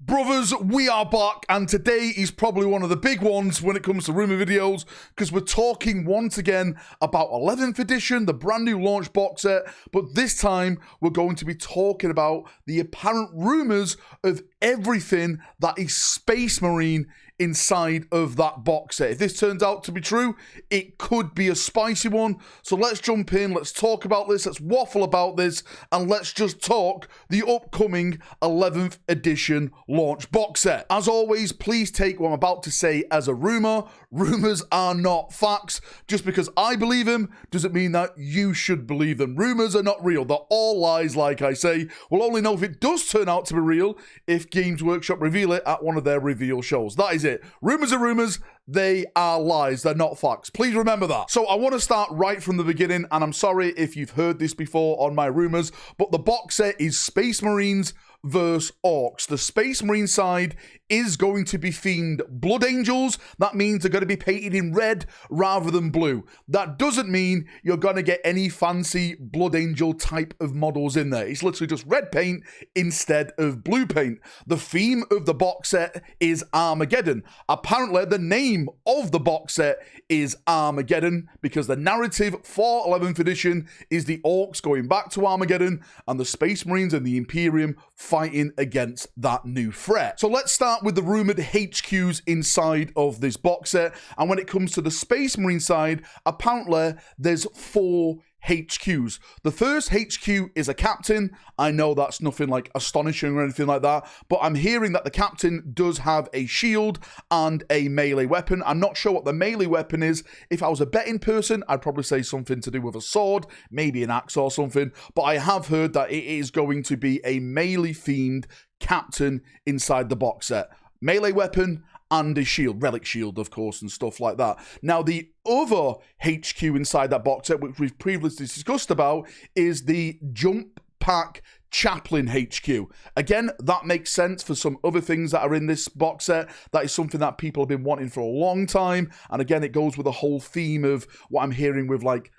Brothers, we are back, and today is probably one of the big ones when it comes to rumour videos, because we're talking once again about 11th edition, the brand new launch box set, but this time we're going to be talking about the apparent rumours of everything that is Space Marine inside of that box set. If this turns out to be true, it could be a spicy one. So let's jump in, let's talk about this, let's waffle about this, and let's just talk the upcoming 11th edition launch box set. As always, please take what I'm about to say as a rumor. Rumors are not facts. Just because I believe them doesn't mean that you should believe them. Rumors are not real. They're all lies, like I say. We'll only know if it does turn out to be real if Games Workshop reveal it at one of their reveal shows. That is it. Rumors are rumors. They are lies. They're not facts. Please remember that. So I want to start right from the beginning, and I'm sorry if you've heard this before on my rumors, but the box set is Space Marines versus Orcs. The Space Marine side is going to be themed Blood Angels. That means they're going to be painted in red rather than blue. That doesn't mean you're going to get any fancy Blood Angel type of models in there. It's literally just red paint instead of blue paint. The theme of the box set is Armageddon. Apparently, the name of the box set is Armageddon because the narrative for 11th edition is the Orcs going back to Armageddon and the Space Marines and the Imperium fighting against that new threat. So let's start with the rumored HQs inside of this box set. And when it comes to the Space Marine side, apparently there's 4 HQs. The first HQ is a captain. I know that's nothing like astonishing or anything like that, but I'm hearing that the captain does have a shield and a melee weapon. I'm not sure what the melee weapon is. If I was a betting person, I'd probably say something to do with a sword, maybe an axe or something, but I have heard that it is going to be a melee themed captain inside the box set. Melee weapon and a shield, relic shield, of course, and stuff like that. Now, the other HQ inside that box set, which we've previously discussed about, is the Jump Pack Chaplain HQ. Again, that makes sense for some other things that are in this box set. That is something that people have been wanting for a long time. And again, it goes with the whole theme of what I'm hearing with like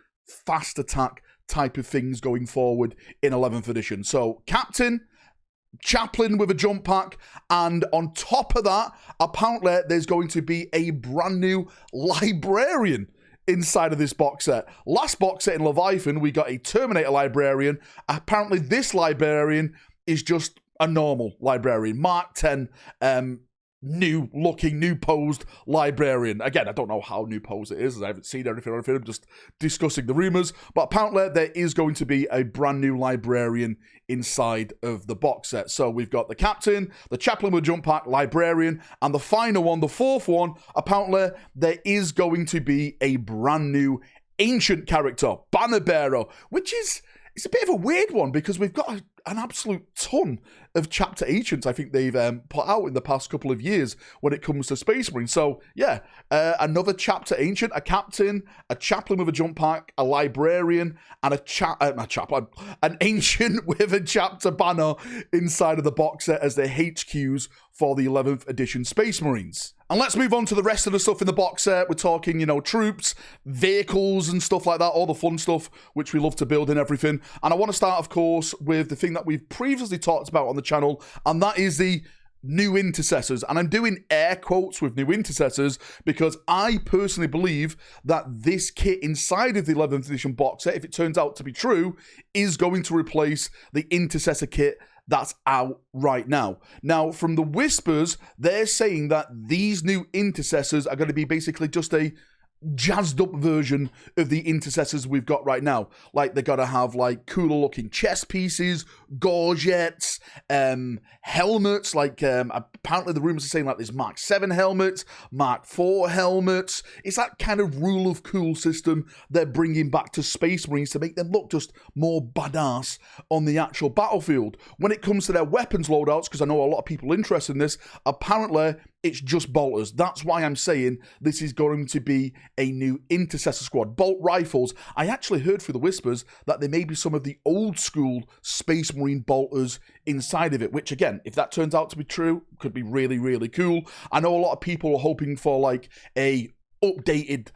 fast attack type of things going forward in 11th edition. So, Captain, Chaplain with a jump pack, and on top of that, apparently there's going to be a brand new librarian inside of this box set. Last box set in Leviathan, we got a Terminator librarian. Apparently this librarian is just a normal librarian, Mark 10, new looking, new posed librarian. Again, I don't know how new posed it is, as I haven't seen anything or anything. I'm just discussing the rumors. But apparently there is going to be a brand new librarian inside of the box set. So we've got the captain, the chaplain with jump pack, librarian, and the final one, the fourth one, apparently there is going to be a brand new ancient character, banner bearer, which is, it's a bit of a weird one because we've got an absolute ton of chapter ancients I think they've put out in the past couple of years when it comes to Space Marine. So yeah, another chapter ancient, a captain, a chaplain with a jump pack, a librarian, and an ancient with a chapter banner inside of the box set as their HQs for the 11th edition Space Marines. And let's move on to the rest of the stuff in the box set. We're talking, you know, troops, vehicles and stuff like that, all the fun stuff, which we love to build and everything. And I want to start, of course, with the thing that we've previously talked about on the channel, and that is the new intercessors. And I'm doing air quotes with new intercessors because I personally believe that this kit inside of the 11th edition box set, if it turns out to be true, is going to replace the intercessor kit that's out right now. Now, from the whispers, they're saying that these new intercessors are going to be basically just a jazzed up version of the intercessors we've got right now. Like, they're going to have like cooler looking chest pieces, gorgets, helmets, like apparently the rumors are saying like there's Mark 7 helmets, Mark 4 helmets. It's that kind of rule of cool system they're bringing back to Space Marines to make them look just more badass on the actual battlefield. When it comes to their weapons loadouts, because I know a lot of people interested in this, apparently it's just bolters. That's why I'm saying this is going to be a new intercessor squad. Bolt rifles. I actually heard through the whispers that there may be some of the old school Space Marine bolters inside of it, which again, if that turns out to be true, could be really, really cool. I know a lot of people are hoping for like a updated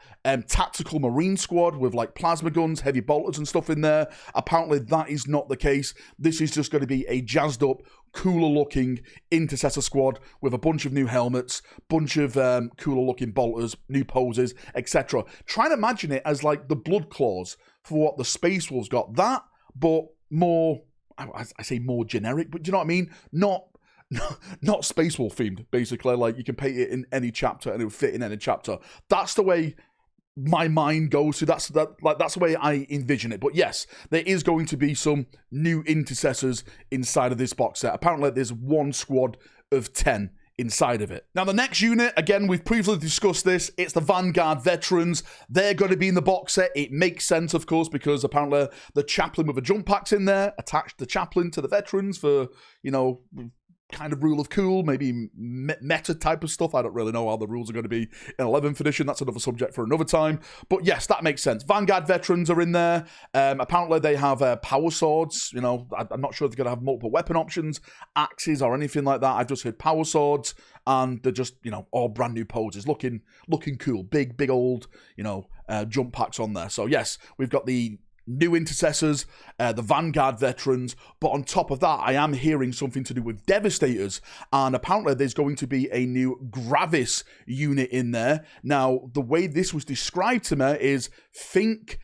tactical marine squad with like plasma guns, heavy bolters and stuff in there. Apparently that is not the case. This is just going to be a jazzed up, cooler looking intercessor squad with a bunch of new helmets, bunch of cooler looking bolters, new poses, etc. Try and imagine it as like the blood claws for what the Space Wolves got. That, but more, I say more generic, but do you know what I mean? Not Space Wolf themed, basically. Like, you can paint it in any chapter and it would fit in any chapter. That's the way my mind goes to. That's the way I envision it. But yes, there is going to be some new intercessors inside of this box set. Apparently, there's one squad of 10 inside of it. Now, the next unit, again, we've previously discussed this. It's the Vanguard Veterans. They're going to be in the box set. It makes sense, of course, because apparently the chaplain with a jump pack's in there, attached the chaplain to the veterans for, you know, kind of rule of cool, maybe meta type of stuff. I don't really know how the rules are going to be in 11th edition. That's another subject for another time. But yes, that makes sense. Vanguard Veterans are in there. Apparently they have power swords. You know, I'm not sure if they're going to have multiple weapon options, axes or anything like that. I've just heard power swords, and they're just, you know, all brand new poses, looking cool. Big old, you know, jump packs on there. So yes, we've got the new intercessors, the Vanguard Veterans, but on top of that, I am hearing something to do with Devastators, and apparently there's going to be a new Gravis unit in there. Now, the way this was described to me is, think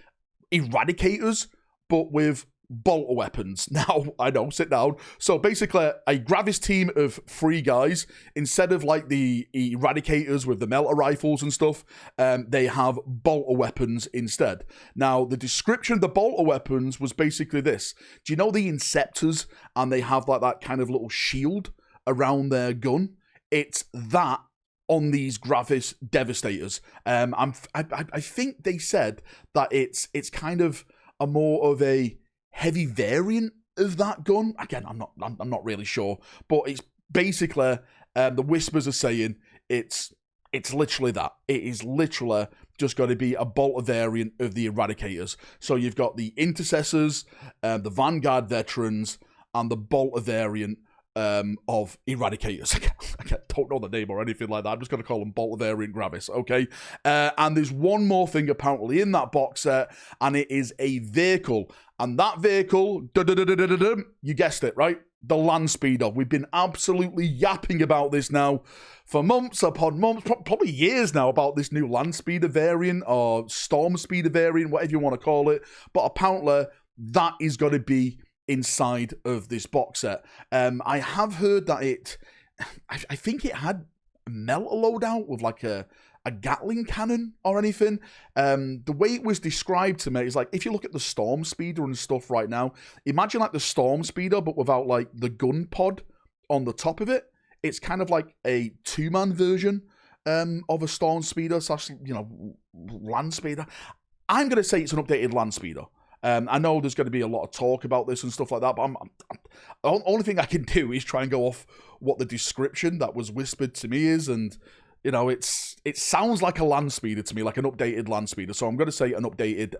Eradicators, but with bolter weapons. Now, I know, sit down. So basically, a Gravis team of 3 guys, instead of like the Eradicators with the melter rifles and stuff, they have bolter weapons instead. Now, the description of the bolter weapons was basically this. Do you know the Inceptors, and they have like that kind of little shield around their gun? It's that on these Gravis Devastators. I think they said that it's kind of a more of a heavy variant of that gun. Again, I'm not really sure, but it's basically the whispers are saying it's literally that. It is literally just going to be a bolter variant of the Eradicators. So you've got the intercessors, the Vanguard Veterans, and the bolter variant of Eradicators. I don't know the name or anything like that. I'm just going to call them bolter variant Gravis, okay? And there's one more thing apparently in that box set, and it is a vehicle. And that vehicle, you guessed it, right? The Land Speeder. We've been absolutely yapping about this now for months upon months, probably years now, about this new Land Speeder variant or Storm Speeder variant, whatever you want to call it. But apparently that is going to be inside of this box set. I have heard that I think it had a melter loadout with like a Gatling cannon or anything. The way it was described to me is like, if you look at the Storm Speeder and stuff right now, imagine like the Storm Speeder but without like the gun pod on the top of it. It's kind of like a 2-man version of a Storm Speeder slash, you know, Land Speeder. I'm going to say it's an updated Land Speeder. I know there's going to be a lot of talk about this and stuff like that, but the only thing I can do is try and go off what the description that was whispered to me is, and you know, it sounds like a Land Speeder to me, like an updated Land Speeder. So I'm going to say an updated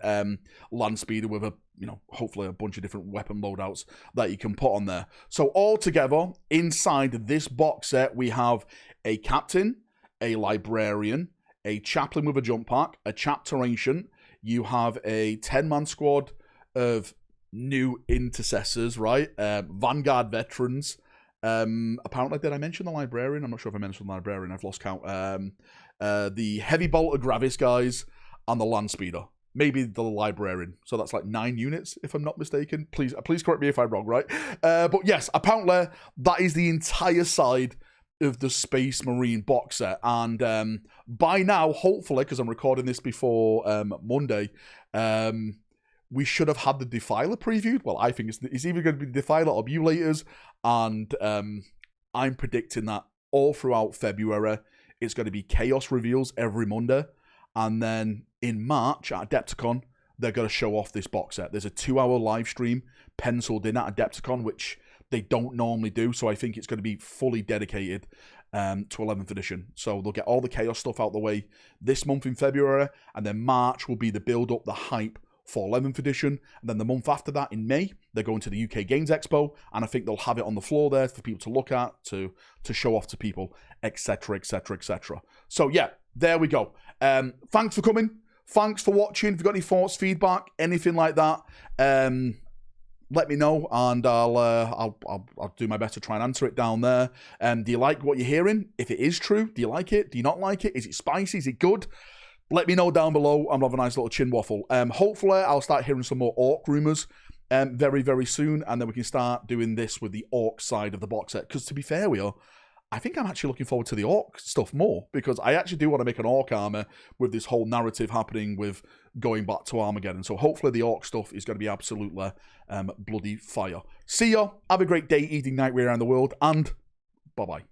Land Speeder with a, you know, hopefully a bunch of different weapon loadouts that you can put on there. So all together, inside this box set, we have a captain, a librarian, a chaplain with a jump pack, a chapter ancient. You have a 10-man squad of new intercessors, right? Vanguard Veterans. Apparently, did I mention the librarian? I'm not sure if I mentioned the librarian. I've lost count. The heavy bolter Gravis guys and the Land Speeder. Maybe the librarian. So that's like 9 units, if I'm not mistaken. Please correct me if I'm wrong, right? But yes, apparently that is the entire side of the Space Marine box set. And by now, hopefully, because I'm recording this before Monday, we should have had the Defiler previewed. Well, I think it's either going to be Defiler or Mulators, and I'm predicting that all throughout February, it's going to be Chaos reveals every Monday, and then in March at Adepticon, they're going to show off this box set. There's a 2-hour live stream penciled in at Adepticon, which they don't normally do, so I think it's going to be fully dedicated to 11th edition. So they'll get all the Chaos stuff out the way this month in February, and then March will be the build-up, the hype for 11th edition, and then the month after that, in May, they're going to the UK Games Expo, and I think they'll have it on the floor there for people to look at, to show off to people, etc., etc., etc. So yeah, there we go. Thanks for coming. Thanks for watching. If you've got any thoughts, feedback, anything like that, let me know, and I'll do my best to try and answer it down there. Do you like what you're hearing? If it is true, do you like it? Do you not like it? Is it spicy? Is it good? Let me know down below. I'm gonna have a nice little chin waffle. Hopefully, I'll start hearing some more orc rumors very, very soon, and then we can start doing this with the orc side of the box set. Because to be fair with you, I think I'm actually looking forward to the orc stuff more, because I actually do want to make an orc armor with this whole narrative happening with going back to Armageddon. So hopefully the orc stuff is going to be absolutely bloody fire. See ya. Have a great day, evening, night, way around the world, and bye-bye.